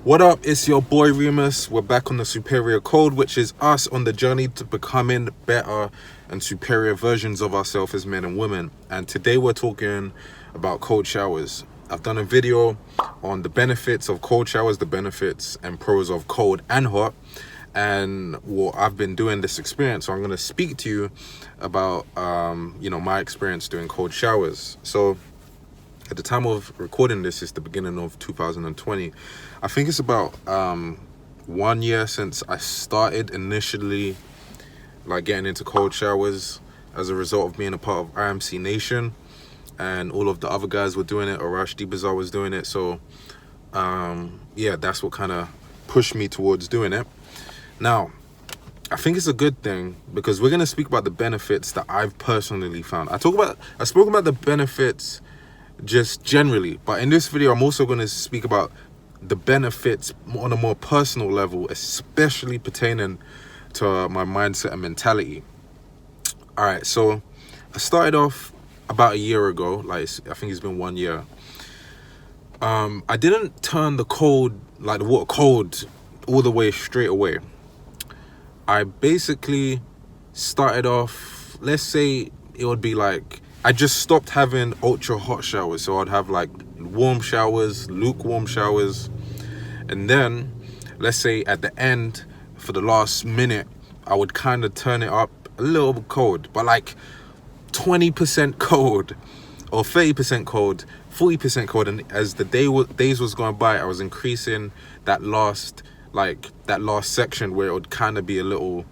What up? It's your boy Reemus. We're back on the Superior Code, which is us on the journey to becoming better and superior versions of ourselves as men and women. And today we're talking about cold showers. I've done a video on the benefits of cold showers, the benefits and pros of cold and hot. And I've been doing this experience, so I'm going to speak to you about my experience doing cold showers. So at the time of recording this, is the beginning of 2020. I think it's about 1 year since I started initially getting into cold showers as a result of being a part of IMC Nation, and all of the other guys were doing it. Arash D Bazaar was doing it. So that's what kind of pushed me towards doing it. Now, I think it's a good thing because we're going to speak about the benefits that I've personally found. I spoke about the benefits just generally, but in this video I'm also going to speak about the benefits on a more personal level, especially pertaining to my mindset and mentality. All right, so I started off about a year ago. I think it's been 1 year. I didn't turn the water cold all the way straight away. I basically started off, let's say it would be I just stopped having ultra hot showers. So I'd have warm showers, lukewarm showers. And then, let's say at the end, for the last minute, I would kind of turn it up a little bit cold, but 20% cold or 30% cold, 40% cold. And as the days was going by, I was increasing that last section where it would kind of be a little,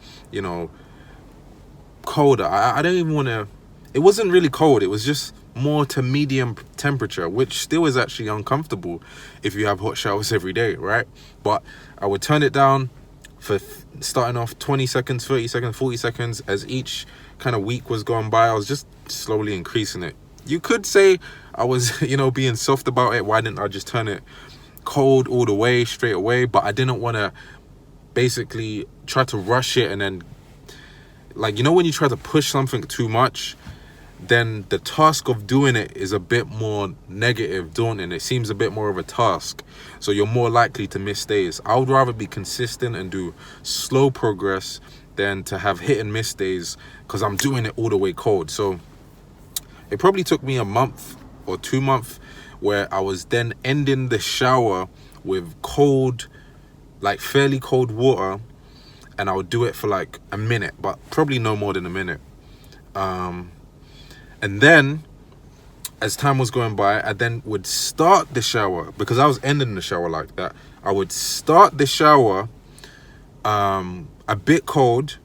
colder. I don't even want to, it wasn't really cold. It was just more to medium temperature, which still is actually uncomfortable if you have hot showers every day, right? But I would turn it down for starting off 20 seconds, 30 seconds, 40 seconds. As each kind of week was going by, I was just slowly increasing it. You could say I was, being soft about it. Why didn't I just turn it cold all the way, straight away? But I didn't want to basically try to rush it, and then when you try to push something too much, then the task of doing it is a bit more negative, daunting. It seems a bit more of a task, so you're more likely to miss days. I would rather be consistent and do slow progress than to have hit and miss days because I'm doing it all the way cold. So it probably took me a month or 2 months where I was then ending the shower with cold, fairly cold water, and I would do it for a minute, but probably no more than a minute. And then, as time was going by, I then would start the shower, because I was ending the shower like that. I would start the shower a bit cold,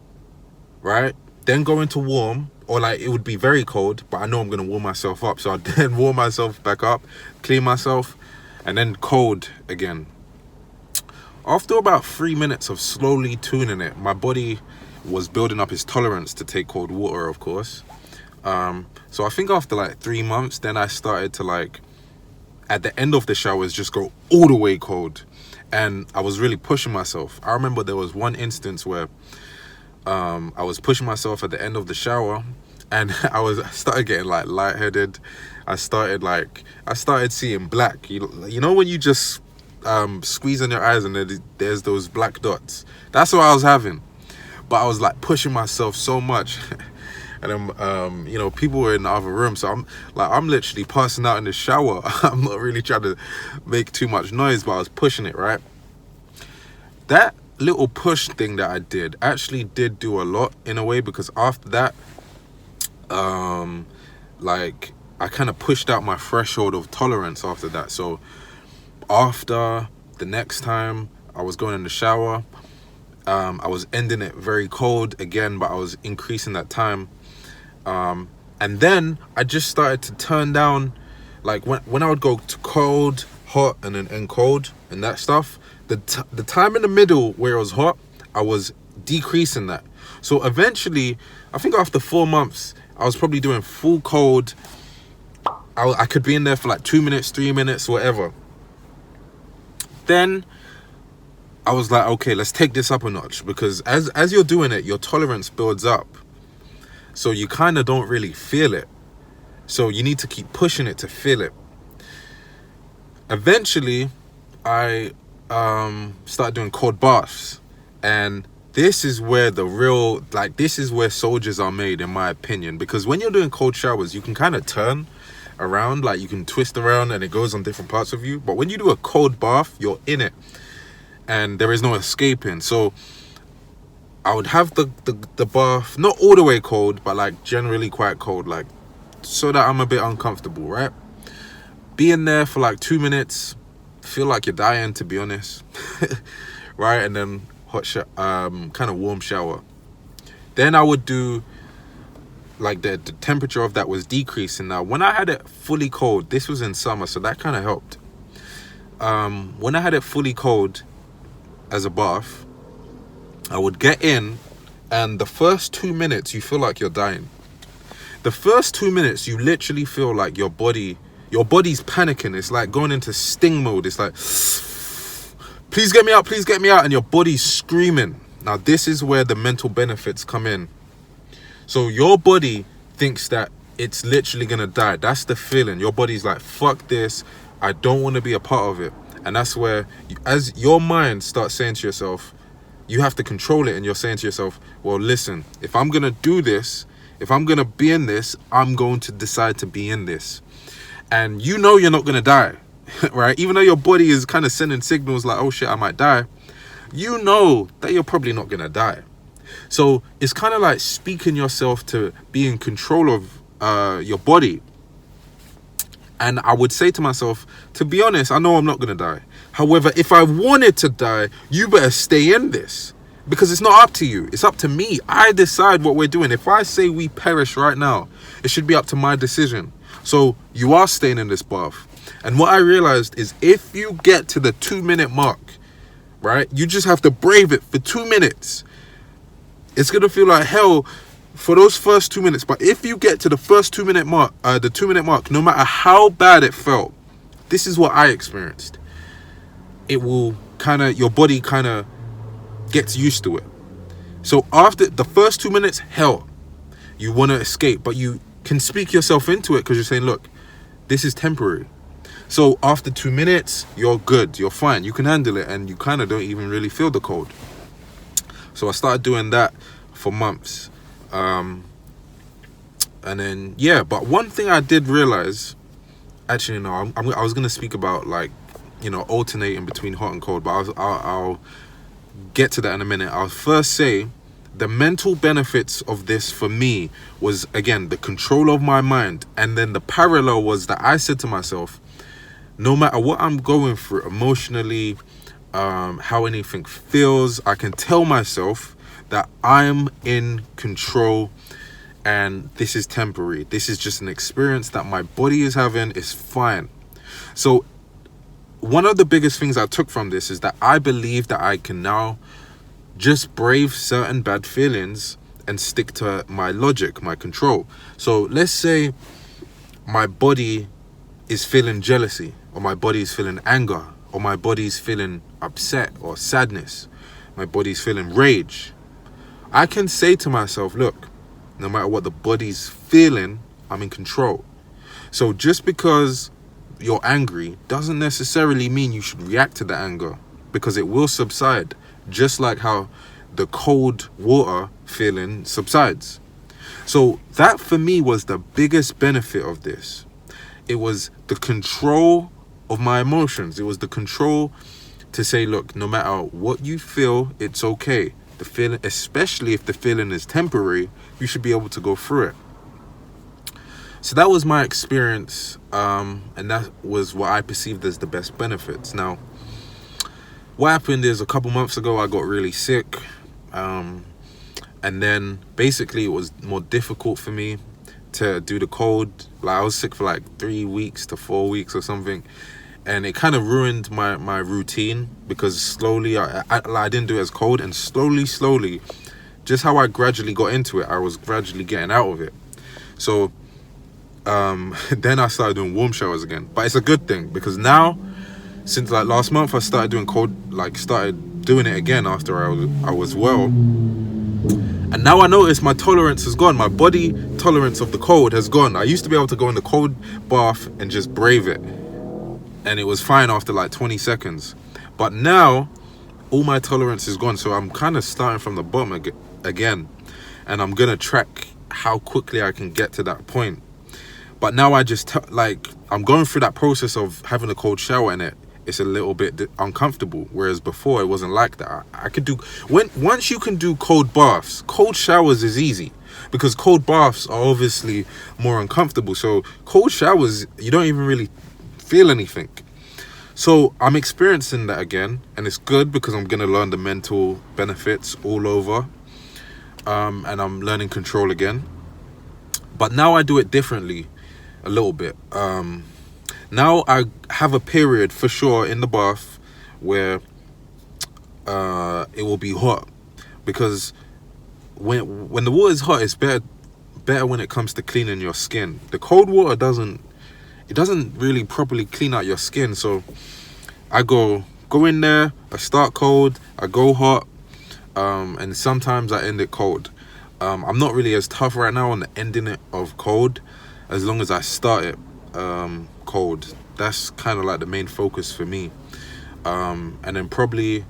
right? Then go into warm, or it would be very cold, but I know I'm going to warm myself up. So I'd then warm myself back up, clean myself, and then cold again. After about 3 minutes of slowly tuning it, my body was building up its tolerance to take cold water, of course. So I think after 3 months, then I started to at the end of the showers, just go all the way cold. And I was really pushing myself. I remember there was one instance where I was pushing myself at the end of the shower, and I started getting lightheaded. I started seeing black. You know when you just squeeze in your eyes and there's those black dots. That's what I was having. But I was pushing myself so much. And then, people were in the other room, so I'm literally passing out in the shower. I'm not really trying to make too much noise, but I was pushing it, right? That little push thing that I did actually did do a lot in a way, because after that, I kind of pushed out my threshold of tolerance after that. So after the next time I was going in the shower, I was ending it very cold again, but I was increasing that time. And then I just started to turn down, when I would go to cold, hot, and then end cold and that stuff, the time in the middle where it was hot, I was decreasing that. So eventually, I think after 4 months, I was probably doing full cold. I could be in there for 2 minutes, 3 minutes, whatever. Then I was okay, let's take this up a notch, because as you're doing it, your tolerance builds up. So you kind of don't really feel it. So you need to keep pushing it to feel it. Eventually, I started doing cold baths, and this is where this is where soldiers are made, in my opinion, because when you're doing cold showers, you can kind of turn around, like you can twist around and it goes on different parts of you. But when you do a cold bath, you're in it and there is no escaping. So I would have the bath not all the way cold, but like generally quite cold, like so that I'm a bit uncomfortable, right? Be in there for like 2 minutes, feel like you're dying, to be honest. Right? And then kind of warm shower. Then I would do like the temperature of that was decreasing. Now when I had it fully cold, this was in summer, so that kind of helped. When I had it fully cold as a bath, I would get in, and the first 2 minutes you feel like you're dying. The first 2 minutes you literally feel like your body's panicking. It's like going into sting mode. It's like, please get me out, please get me out, and your body's screaming. Now this is where the mental benefits come in. So your body thinks that it's literally gonna die. That's the feeling. Your body's like, fuck this, I don't want to be a part of it. And that's where as your mind starts saying to yourself, you have to control it, and you're saying to yourself, well, listen, if I'm gonna do this, if I'm gonna be in this, I'm going to decide to be in this. And you know you're not gonna die. Right? Even though your body is kind of sending signals like, oh shit, I might die, you know that you're probably not gonna die. So it's kind of like speaking yourself to be in control of your body. And I would say to myself, to be honest, I know I'm not gonna die. However, if I wanted to die, you better stay in this, because it's not up to you, it's up to me. I decide what we're doing. If I say we perish right now, it should be up to my decision. So you are staying in this bath. And what I realized is, if you get to the 2 minute mark, right, you just have to brave it for 2 minutes. It's gonna feel like hell for those first 2 minutes, but if you get to the first 2 minute mark, no matter how bad it felt, this is what I experienced. It will your body kind of gets used to it. So after the first 2 minutes, hell, you want to escape, but you can speak yourself into it, because you're saying, look, this is temporary. So after 2 minutes, you're good, you're fine, you can handle it, and you kind of don't even really feel the cold. So I started doing that for months. And then, yeah, but one thing I did realize, actually, no, I was going to speak about, like, you know, alternating between hot and cold, but I'll get to that in a minute. I'll first say the mental benefits of this for me was, again, the control of my mind. And then the parallel was that I said to myself, no matter what I'm going through emotionally, how anything feels, I can tell myself that I'm in control, and this is temporary. This is just an experience that my body is having. It's fine. So one of the biggest things I took from this is that I believe that I can now just brave certain bad feelings and stick to my logic, my control. So let's say my body is feeling jealousy, or my body is feeling anger, or my body's feeling upset or sadness, my body's feeling rage. I can say to myself, look, no matter what the body's feeling, I'm in control. So just because you're angry doesn't necessarily mean you should react to the anger, because it will subside, just like how the cold water feeling subsides. So that for me was the biggest benefit of this. It was the control of my emotions. It was the control to say, look, no matter what you feel, it's okay. The feeling, especially if the feeling is temporary, you should be able to go through it. So that was my experience, and that was what I perceived as the best benefits. Now, what happened is, a couple months ago, I got really sick, and then basically it was more difficult for me to do the cold. Like, I was sick for like 3 weeks to 4 weeks or something, and it kind of ruined my routine, because slowly I didn't do it as cold, and slowly, just how I gradually got into it, I was gradually getting out of it. So then I started doing warm showers again, but it's a good thing, because now, since like last month, I started doing cold, like started doing it again after I was well, and now I notice my tolerance has gone. My body tolerance of the cold has gone. I used to be able to go in the cold bath and just brave it, and it was fine after like 20 seconds. But now all my tolerance is gone, so I'm kind of starting from the bottom again, and I'm gonna track how quickly I can get to that point. But now I just like, I'm going through that process of having a cold shower, and it's a little bit uncomfortable, whereas before it wasn't like that. I could do, once you can do cold baths, cold showers is easy, because cold baths are obviously more uncomfortable. So cold showers, you don't even really feel anything. So I'm experiencing that again, and it's good because I'm gonna learn the mental benefits all over, and I'm learning control again. But now I do it differently a little bit. Now I have a period for sure in the bath where it will be hot, because when the water is hot, it's better when it comes to cleaning your skin. The cold water doesn't really properly clean out your skin. So I go in there, I start cold, I go hot, and sometimes I end it cold. I'm not really as tough right now on the ending it of cold, as long as I start it cold. That's kind of like the main focus for me. And then probably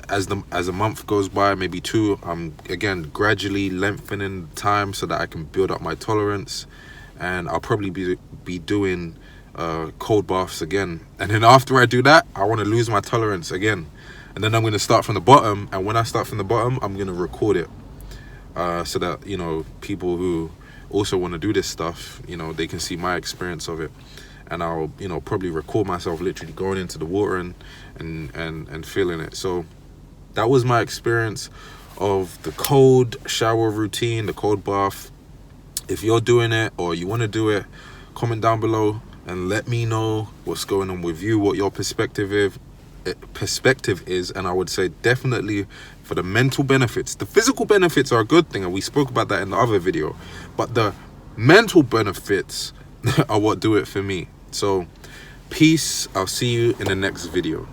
as a month goes by, maybe 2, I'm again gradually lengthening the time so that I can build up my tolerance, and I'll probably be doing cold baths again. And then after I do that, I want to lose my tolerance again, and then I'm going to start from the bottom. And when I start from the bottom, I'm going to record it, so that, you know, people who also want to do this stuff, you know, they can see my experience of it. And I'll, you know, probably record myself literally going into the water and feeling it. So that was my experience of the cold shower routine, the cold bath. If you're doing it or you want to do it, comment down below and let me know what's going on with you, what your perspective is. And I would say definitely for the mental benefits. The physical benefits are a good thing, and we spoke about that in the other video, but the mental benefits are what do it for me. So peace. I'll see you in the next video.